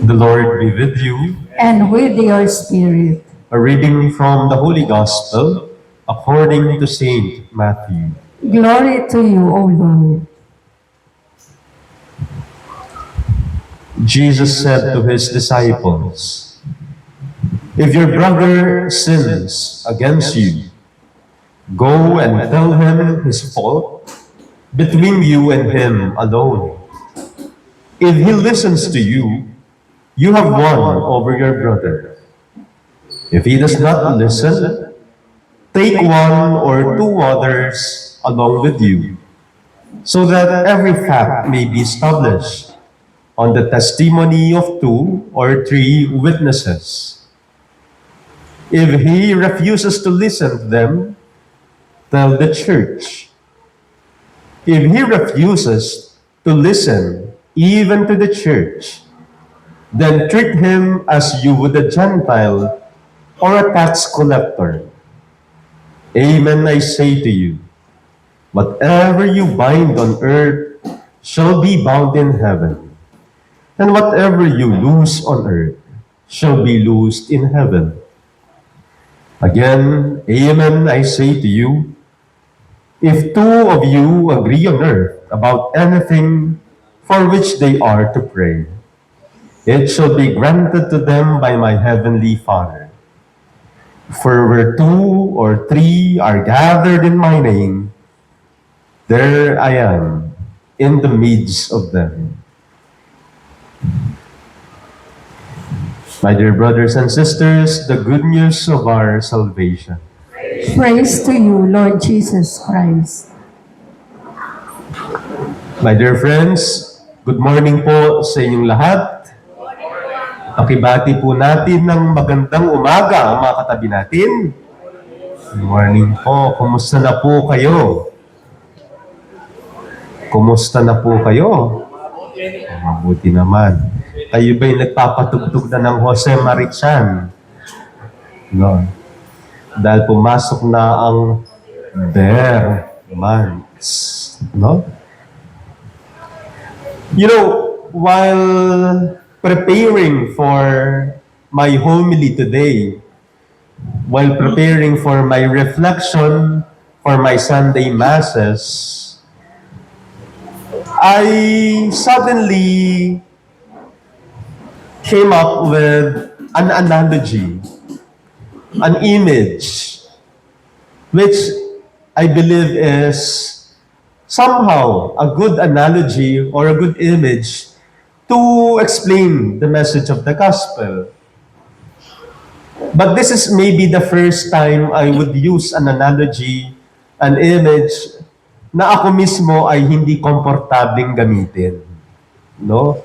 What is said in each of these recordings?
The Lord be with you. and with your spirit. A reading from the Holy Gospel according to Saint Matthew. Glory to you, O Lord. Jesus said to his disciples, "If your brother sins against you, go and tell him his fault between you and him alone. If he listens to you, you have won over your brother. If he does not listen, take one or two others along with you, so that every fact may be established on the testimony of two or three witnesses. If he refuses to listen to them, tell the church. If he refuses to listen even to the church, then treat him as you would a Gentile or a tax collector. Amen, I say to you, whatever you bind on earth shall be bound in heaven, and whatever you loose on earth shall be loosed in heaven. Again, amen, I say to you, if two of you agree on earth about anything for which they are to pray, it shall be granted to them by my heavenly Father. For where two or three are gathered in my name, there I am in the midst of them." My dear brothers and sisters, the good news of our salvation. Praise to you, Lord Jesus Christ. My dear friends, good morning po sa inyong lahat. Pakibati po natin ng magandang umaga ang mga katabi natin. Good morning po. Kumusta na po kayo? Kumusta na po kayo? Mabuti naman. Kayo ba'y nagpapatugtog na ng Jose Marichan? No. Dahil pumasok na ang bare months. No? You know, while preparing for my homily today, while preparing for my reflection for my Sunday Masses, I suddenly came up with an analogy, an image, which I believe is somehow a good analogy or a good image to explain the message of the gospel. But this is maybe the first time I would use an analogy, an image, na ako mismo ay hindi komportabling gamitin. No?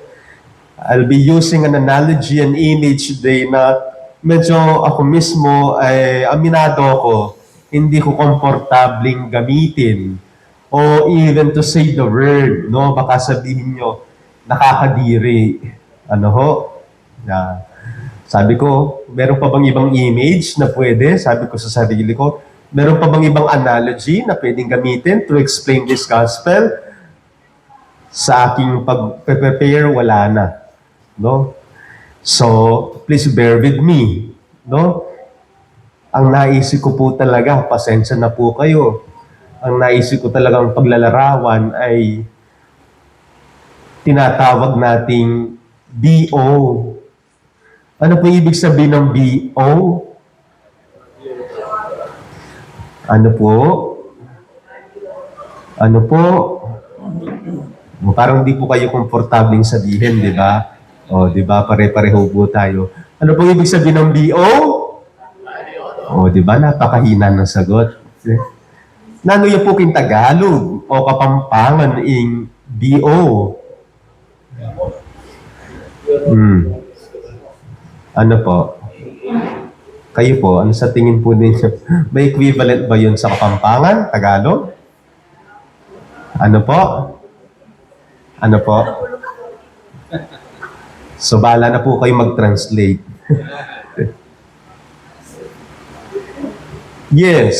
I'll be using an analogy, an image today na medyo ako mismo ay aminado ko, hindi ko komportabling gamitin. O even to say the word, no? Baka sabihin nyo, nakakadiri. Ano ho? Sabi ko, meron pa bang ibang image na pwede? Sabi ko sa sarili ko, meron pa bang ibang analogy na pwedeng gamitin to explain this gospel? Sa aking pag-prepare, wala na. No? So, please bear with me. No? Ang naisip ko po talaga, pasensya na po kayo. Ang naisip ko talagang paglalarawan ay tinatawag nating BO. Ano po ibig sabihin ng BO? Ano po? Ano po? Parang di po kayo komportabling sabihin, di ba? O, di ba? Pare-pareho po tayo. Ano po ibig sabihin ng BO? O, di ba? Napakahina ng sagot. Nano yung po king Tagalog o Kapampangan ing BO? Ano po? Kayo po, ano sa tingin po ninyo? May equivalent ba yun sa Kapampangan, Tagalog? Ano po? Ano po? So, bahala na po kayo mag-translate. Yes.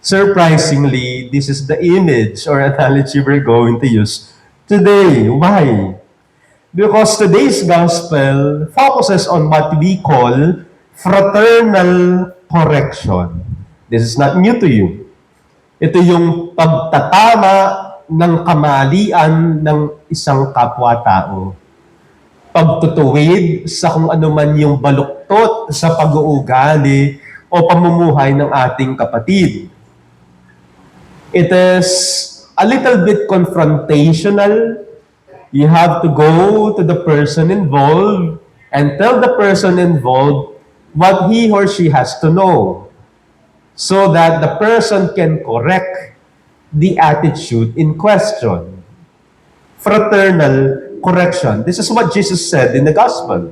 Surprisingly, this is the image or analogy we're going to use today. Why? Because today's gospel focuses on what we call fraternal correction. This is not new to you. Ito yung pagtatama ng kamalian ng isang kapwa-tao. Pagtutuwid sa kung ano man yung baluktot sa pag-uugali o pamumuhay ng ating kapatid. It is a little bit confrontational. You have to go to the person involved and tell the person involved what he or she has to know so that the person can correct the attitude in question. Fraternal correction. This is what Jesus said in the gospel.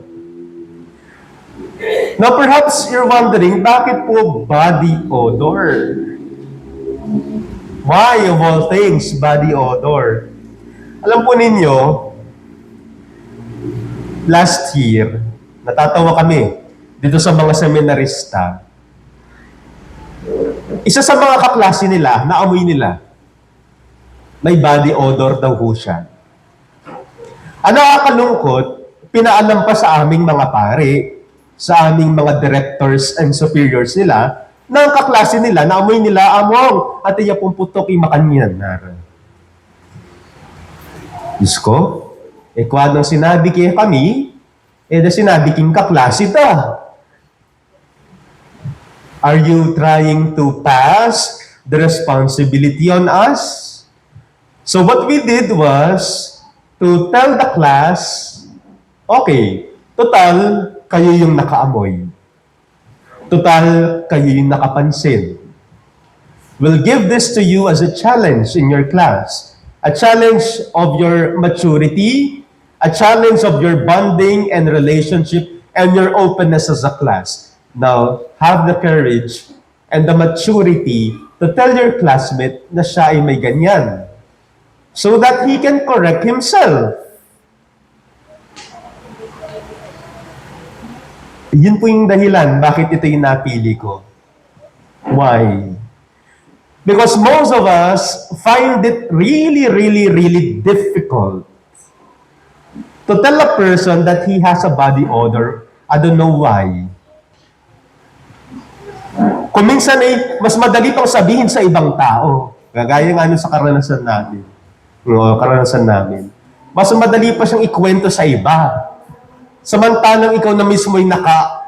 Now perhaps you're wondering, bakit po body odor? Why of all things body odor? Alam po ninyo, last year, natatawa kami dito sa mga seminarista. Isa sa mga kaklase nila, naamoy nila, may body odor daw ho siya. Ang nakakalungkot, pinaalam pa sa aming mga pare, sa aming mga directors and superiors nila, na ang kaklase nila, naamoy nila, among, at iya pong putok imakanyan. Diyos ko, kung anong sinabi kayo kami, na sinabi king kaklase ta. Are you trying to pass the responsibility on us? So what we did was to tell the class, okay, total, kayo yung nakaamoy. Total, kayo yung nakapansin. We'll give this to you as a challenge in your class. A challenge of your maturity, a challenge of your bonding and relationship, and your openness as a class. Now, have the courage and the maturity to tell your classmate na siya ay may ganyan so that he can correct himself. Yun po yung dahilan bakit ito yung napili ko. Why? Because most of us find it really, really, really difficult to tell a person that he has a body odor. I don't know why. Kung minsan ay mas madali pang sabihin sa ibang tao. Kagaya ng sa karanasan natin. Karanasan namin. Mas madali pa siyang ikwento sa iba. Samantalang ikaw na mismo ay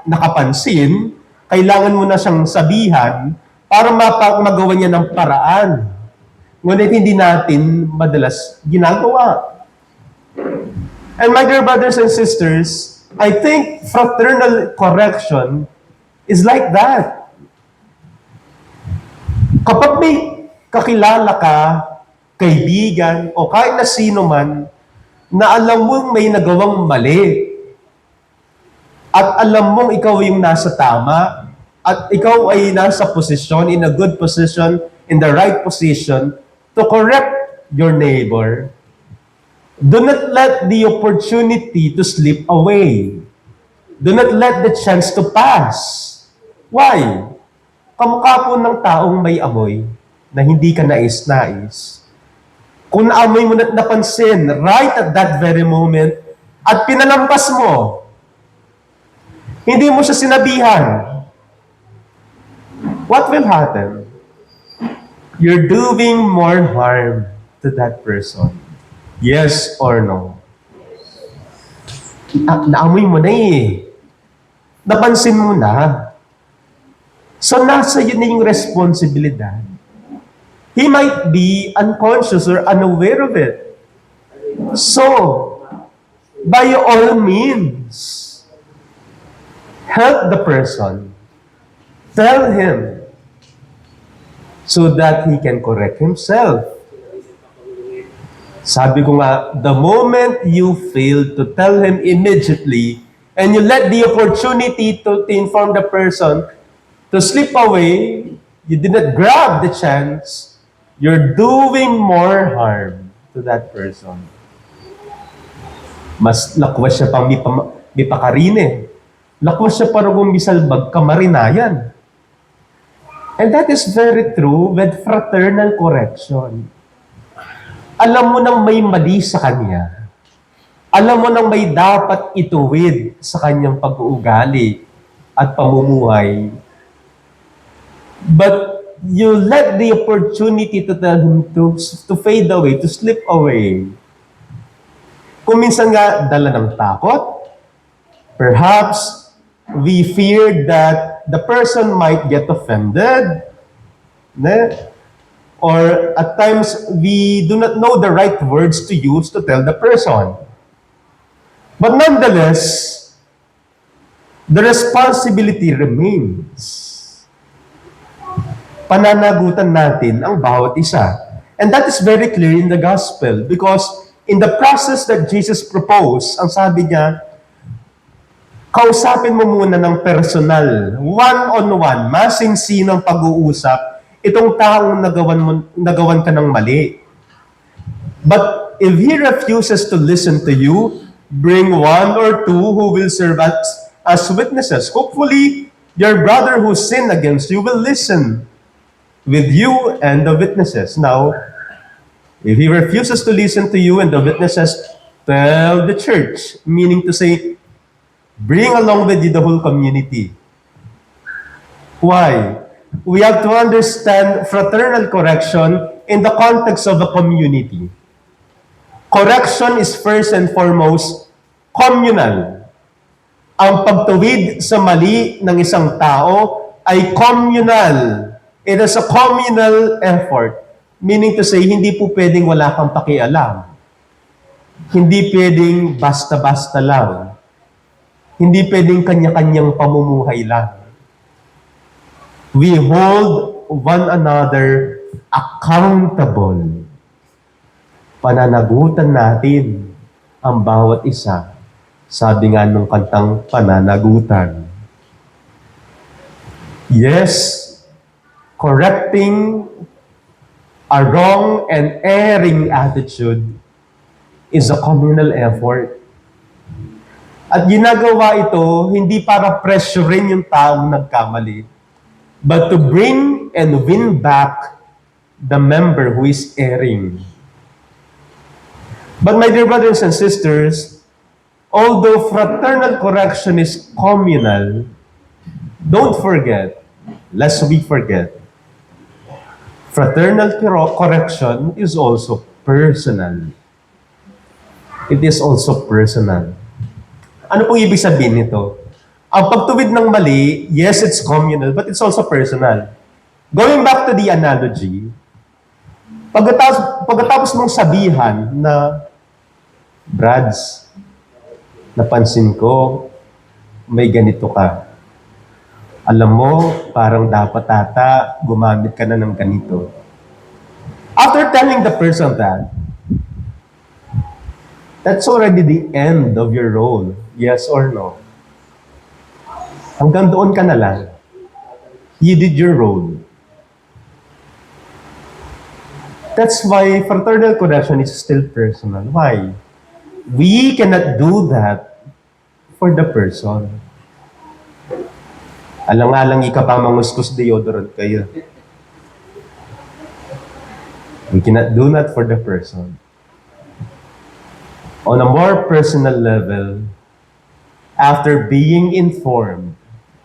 nakapansin, kailangan mo na siyang sabihan para magawa niya ng paraan. Ngunit hindi natin madalas ginagawa. And my dear brothers and sisters, I think fraternal correction is like that. Kapag may kakilala ka, kaibigan, o kahit na sino man, na alam mong may nagawang mali, at alam mong ikaw yung nasa tama, at ikaw ay nasa posisyon, in a good position, in the right position, to correct your neighbor, do not let the opportunity to slip away. Do not let the chance to pass. Why? Kamukha po ng taong may amoy na hindi ka nais-nais. Kung naamoy mo na't napansin right at that very moment at pinalampas mo, hindi mo siya sinabihan, what will happen? You're doing more harm to that person. Yes or no? Naamoy mo na eh. Napansin mo na. So nasa yun na yung responsibilidad. He might be unconscious or unaware of it. So, by all means, help the person. Tell him so that he can correct himself. Sabi ko nga, the moment you fail to tell him immediately and you let the opportunity to inform the person to slip away, you did not grab the chance, you're doing more harm to that person. Mas lakwas siya pang may pakarine. Lakwas siya para gumisalbag kamarinayan. And that is very true with fraternal correction. Alam mo nang may mali sa kanya. Alam mo nang may dapat ituwid sa kanyang pag-uugali at pamumuhay. But you let the opportunity to tell him to fade away, to slip away. Kung minsan nga, dala ng takot, perhaps we feared that the person might get offended, ne? Or at times, we do not know the right words to use to tell the person. But nonetheless, the responsibility remains. Pananagutan natin ang bawat isa. And that is very clear in the gospel because in the process that Jesus proposed, ang sabi niya, kausapin mo muna ng personal, one-on-one, masinsinang pag-uusap, itong taong nagawan ka ng mali. But if he refuses to listen to you, bring one or two who will serve as witnesses. Hopefully, your brother who sinned against you will listen with you and the witnesses. Now, if he refuses to listen to you and the witnesses, tell the church, meaning to say, bring along with you the whole community. Why? We have to understand fraternal correction in the context of a community. Correction is first and foremost communal. Ang pagtuwid sa mali ng isang tao ay communal. It is a communal effort. Meaning to say, hindi po pwedeng wala kang pakialam. Hindi pwedeng basta-basta lang. Hindi pwedeng kanya-kanyang pamumuhay lang. We hold one another accountable. Pananagutan natin ang bawat isa. Sabi nga nung kantang Pananagutan. Yes, correcting a wrong and erring attitude is a communal effort. At ginagawa ito, hindi para pressurein yung taong nagkamali, but to bring and win back the member who is erring. But my dear brothers and sisters, although fraternal correction is communal, don't forget, lest we forget, fraternal correction is also personal. It is also personal. Ano pong ibig sabihin nito? Ang pagtuwid ng mali, yes, it's communal, but it's also personal. Going back to the analogy, pagkatapos mong sabihan na, Brads, napansin ko, may ganito ka. Alam mo, parang dapat ata gumamit ka na ng ganito. After telling the person that, that's already the end of your role. Yes or no? Hanggang doon ka na lang. You did your role. That's why fraternal correction is still personal. Why? We cannot do that for the person. Alang-alang pa manguskus deodorant kayo. We cannot do that for the person. On a more personal level, after being informed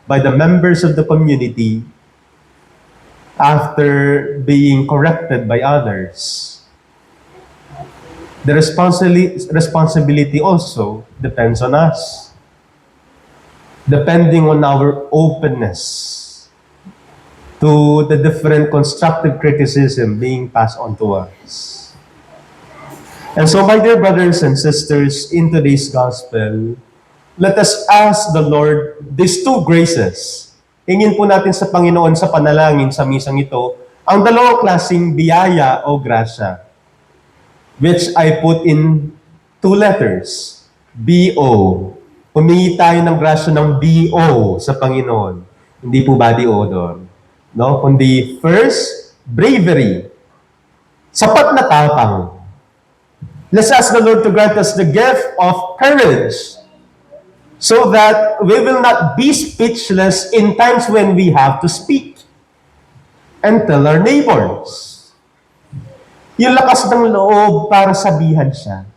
by the members of the community, after being corrected by others, the responsibility also depends on us. Depending on our openness to the different constructive criticism being passed on to us. And so, my dear brothers and sisters, in today's gospel, let us ask the Lord these two graces. Hingin po natin sa Panginoon sa panalangin sa misang ito, ang dalawang klaseng biyaya o grasya, which I put in two letters, B-O. Humingi tayo ng grasya ng B-O sa Panginoon. Hindi po body odor. No? Kundi first, bravery. Sapat na tapang. Let's ask the Lord to grant us the gift of courage so that we will not be speechless in times when we have to speak and tell our neighbors. Yung lakas ng loob para sabihan siya.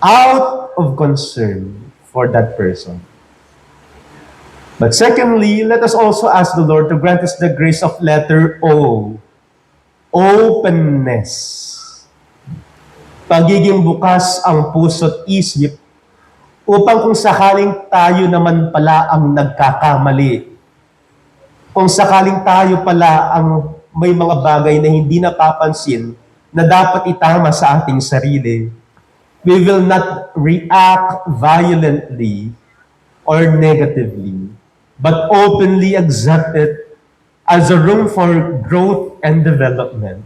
out of concern for that person. But secondly, let us also ask the Lord to grant us the grace of letter O, openness. Pagiging bukas ang puso't isip upang kung sakaling tayo naman pala ang nagkakamali, kung sakaling tayo pala ang may mga bagay na hindi napapansin na dapat itama sa ating sarili, we will not react violently or negatively, but openly accept it as a room for growth and development.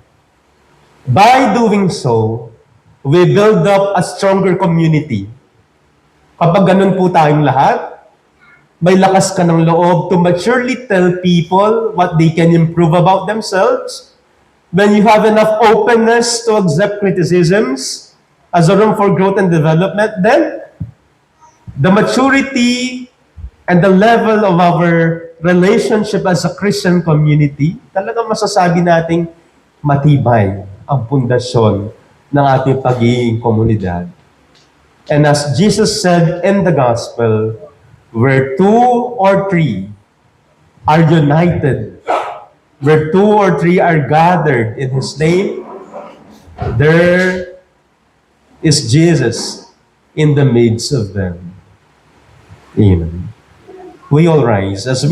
By doing so, we build up a stronger community. Kapag ganun po tayong lahat, may lakas ka ng loob to maturely tell people what they can improve about themselves. When you have enough openness to accept criticisms as a room for growth and development, then the maturity and the level of our relationship as a Christian community, talagang masasabi nating matibay ang pundasyon ng ating pagiging komunidad. And as Jesus said in the gospel, where two or three are united, where two or three are gathered in His name, there is Jesus in the midst of them. Amen. We all rise as we